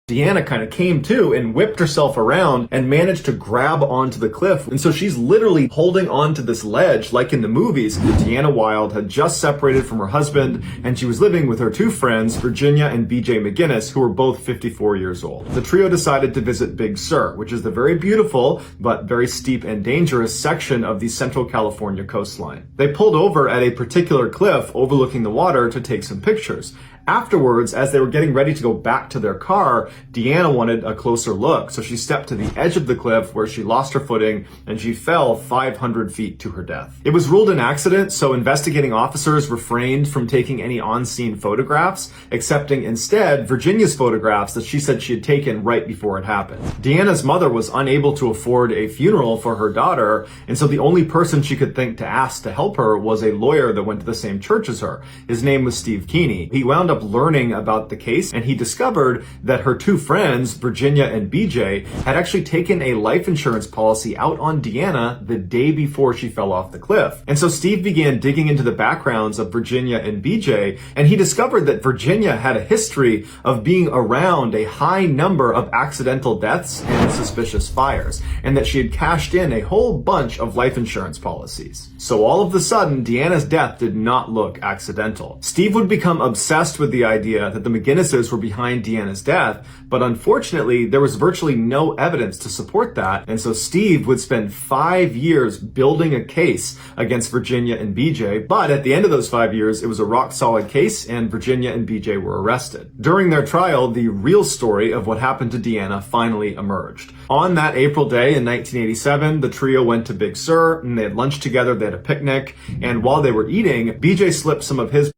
Deanna kind of came to and whipped herself around and managed to grab onto the cliff. And so she's literally holding onto this ledge like in the movies. Deanna Wild had just separated from her husband and she was living with her two friends, Virginia and BJ McGinnis, who were both 54 years old. The trio decided to visit Big Sur, which is the very beautiful but very steep and dangerous section of the Central California coastline. They pulled over at a particular cliff overlooking the water to take some pictures. Afterwards, as they were getting ready to go back to their car, Deanna wanted a closer look, so she stepped to the edge of the cliff where she lost her footing and she fell 500 feet to her death. It was ruled an accident, so investigating officers refrained from taking any on-scene photographs, accepting instead Virginia's photographs that she said she had taken right before it happened. Deanna's mother was unable to afford a funeral for her daughter, and so the only person she could think to ask to help her was a lawyer that went to the same church as her. His name was Steve Keeney. He wound up learning about the case, and he discovered that her two friends, Virginia and BJ, had actually taken a life insurance policy out on Deanna the day before she fell off the cliff. And so Steve began digging into the backgrounds of Virginia and BJ, and he discovered that Virginia had a history of being around a high number of accidental deaths and suspicious fires, and that she had cashed in a whole bunch of life insurance policies. So all of a sudden, Deanna's death did not look accidental. Steve would become obsessed with the idea that the McGinnises were behind Deanna's death, but unfortunately, there was virtually no evidence to support that, and so Steve would spend 5 years building a case against Virginia and BJ, but at the end of those 5 years, it was a rock-solid case, and Virginia and BJ were arrested. During their trial, the real story of what happened to Deanna finally emerged. On that April day in 1987, the trio went to Big Sur, and they had lunch together, they had a picnic, and while they were eating, BJ slipped some of his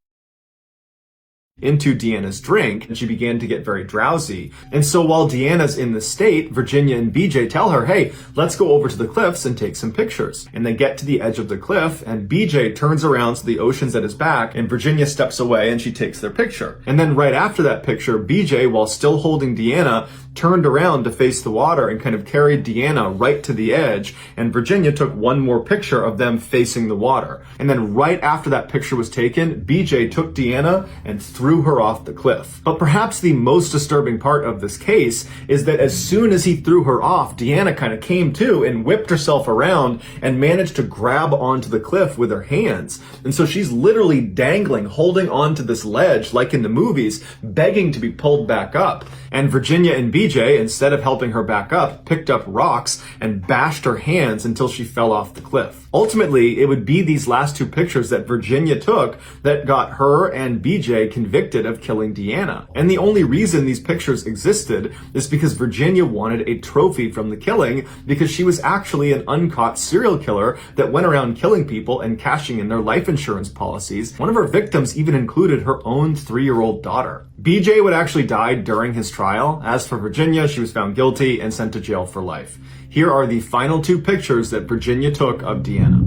into Deanna's drink, and she began to get very drowsy. And so while Deanna's in the state, Virginia and BJ tell her, hey, let's go over to the cliffs and take some pictures. And they get to the edge of the cliff, and BJ turns around so the ocean's at his back, and Virginia steps away and she takes their picture. And then right after that picture, BJ, while still holding Deanna, turned around to face the water and kind of carried Deanna right to the edge, and Virginia took one more picture of them facing the water. And then right after that picture was taken, BJ took Deanna and threw her off the cliff. But perhaps the most disturbing part of this case is that as soon as he threw her off, Deanna kind of came to and whipped herself around and managed to grab onto the cliff with her hands. And so she's literally dangling, holding onto this ledge like in the movies, begging to be pulled back up. And Virginia and BJ, instead of helping her back up, picked up rocks and bashed her hands until she fell off the cliff. Ultimately, it would be these last two pictures that Virginia took that got her and BJ convicted of killing Deanna. And the only reason these pictures existed is because Virginia wanted a trophy from the killing, because she was actually an uncaught serial killer that went around killing people and cashing in their life insurance policies. One of her victims even included her own 3-year-old daughter. BJ would actually die during his trial. As for Virginia, she was found guilty and sent to jail for life. Here are the final two pictures that Virginia took of Deanna.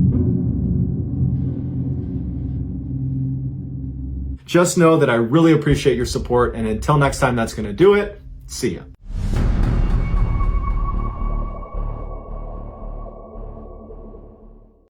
Just know that I really appreciate your support, and until next time, that's going to do it. See ya.